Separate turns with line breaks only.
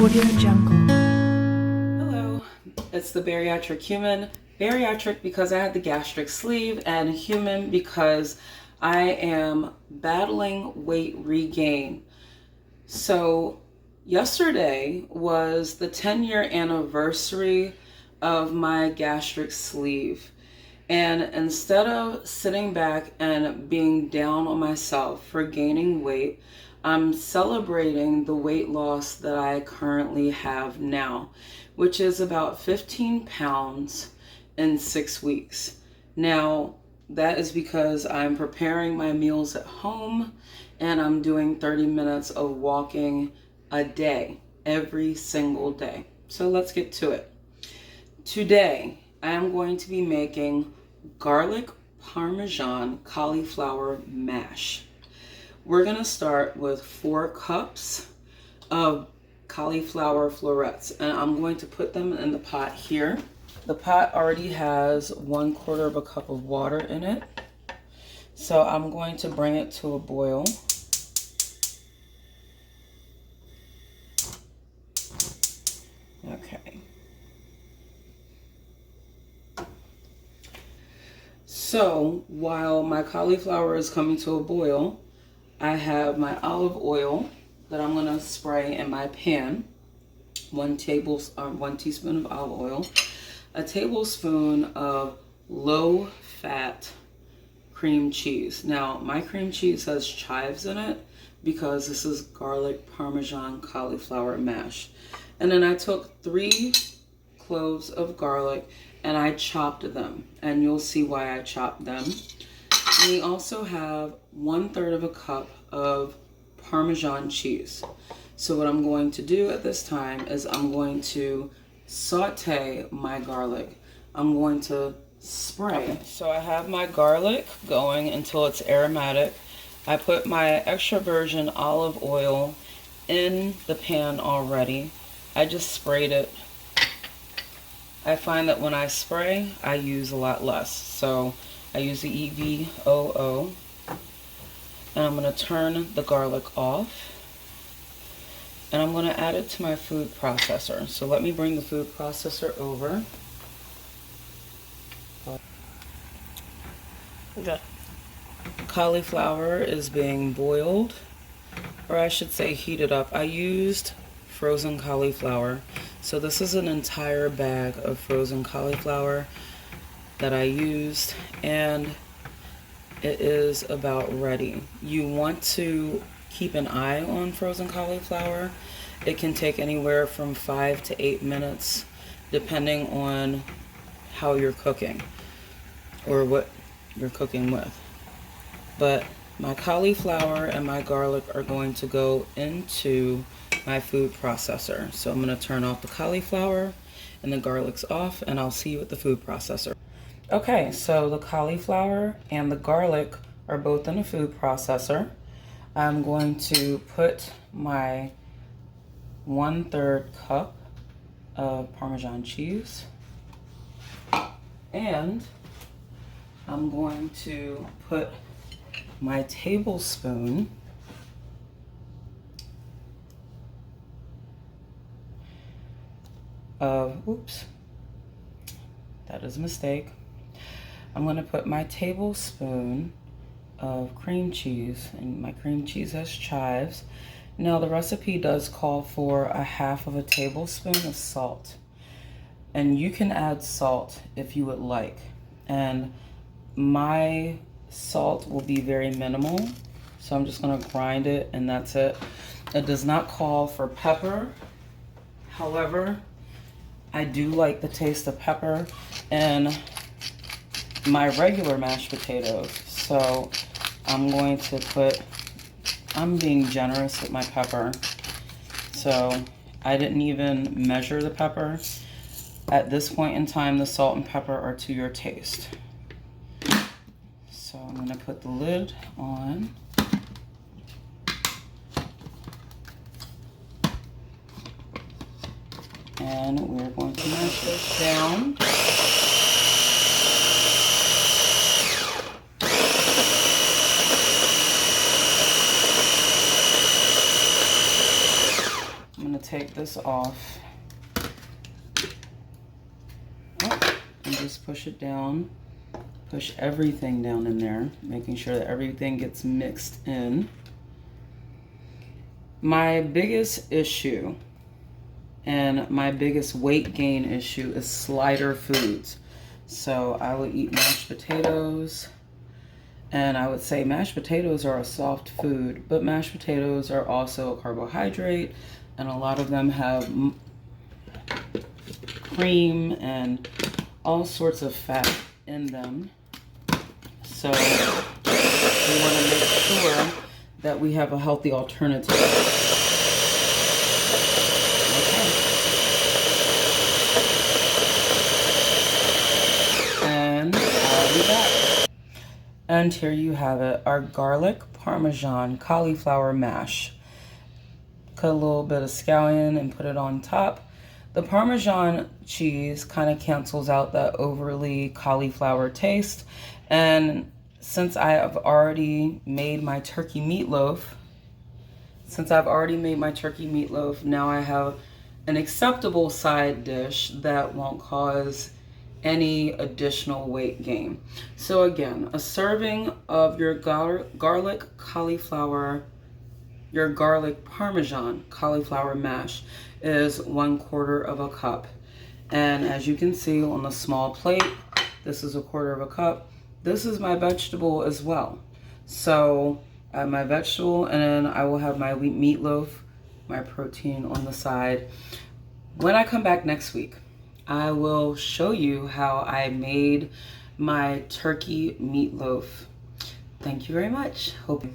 Audio Jungle.
Hello, it's the bariatric human. Bariatric because I had the gastric sleeve, and human because I am battling weight regain. So yesterday was the 10-year anniversary of my gastric sleeve. And instead of sitting back and being down on myself for gaining weight, I'm celebrating the weight loss that I currently have now, which is about 15 pounds in 6 weeks. Now, that is because I'm preparing my meals at home and I'm doing 30 minutes of walking a day, every single day. So let's get to it. Today, I am going to be making garlic Parmesan cauliflower mash. We're going to start with 4 cups of cauliflower florets, and I'm going to put them in the pot here. The pot already has 1/4 cup of water in it, so I'm going to bring it to a boil. Okay. So while my cauliflower is coming to a boil, I have my olive oil that I'm going to spray in my pan. 1 teaspoon of olive oil, a tablespoon of low-fat cream cheese. Now, my cream cheese has chives in it because this is garlic Parmesan cauliflower mash. And then I took 3 cloves of garlic and I chopped them, and you'll see why I chopped them. And we also have 1/3 cup of Parmesan cheese. So what I'm going to do at this time is I'm going to saute my garlic. I'm going to spray. So I have my garlic going until it's aromatic. I put my extra virgin olive oil in the pan already. I just sprayed it. I find that when I spray, I use a lot less. So I use the EVOO. And I'm going to turn the garlic off. And I'm going to add it to my food processor. So let me bring the food processor over.
Okay.
Cauliflower is being boiled, or I should say heated up. I used frozen cauliflower. So this is an entire bag of frozen cauliflower that I used, and it is about ready. You want to keep an eye on frozen cauliflower. It can take anywhere from 5 to 8 minutes depending on how you're cooking or what you're cooking with. But my cauliflower and my garlic are going to go into my food processor. So I'm going to turn off the cauliflower and the garlic's off, and I'll see you at the food processor. Okay, so the cauliflower and the garlic are both in a food processor. I'm going to put my 1/3 cup of Parmesan cheese, and I'm going to put my tablespoon of, oops, that is a mistake. I'm going to put my tablespoon of cream cheese, and my cream cheese has chives. Now the recipe does call for 1/2 tablespoon of salt, and you can add salt if you would like, and my salt will be very minimal, so I'm just going to grind it and that's it. It does not call for pepper. However, I do like the taste of pepper in my regular mashed potatoes, so I'm being generous with my pepper. So I didn't even measure the pepper. At this point in time, the salt and pepper are to your taste. So I'm going to put the lid on. And we're going to mash this down. take this off. Oh, and just push it down. Push everything down in there, making sure that everything gets mixed in. My biggest issue and my biggest weight gain issue is slider foods. So I would eat mashed potatoes, and I would say mashed potatoes are a soft food, but mashed potatoes are also a carbohydrate, and a lot of them have cream and all sorts of fat in them. So we want to make sure that we have a healthy alternative. Okay. And I'll be back. And here you have it, our garlic Parmesan cauliflower mash. Cut a little bit of scallion and put it on top. The Parmesan cheese kind of cancels out that overly cauliflower taste. And since I have already made my turkey meatloaf, now I have an acceptable side dish that won't cause any additional weight gain. So again, a serving of your garlic Parmesan cauliflower mash is 1/4 cup. And as you can see on the small plate, this is 1/4 cup. This is my vegetable as well. So I have my vegetable, and then I will have my wheat meatloaf, my protein on the side. When I come back next week, I will show you how I made my turkey meatloaf. Thank you very much. Hope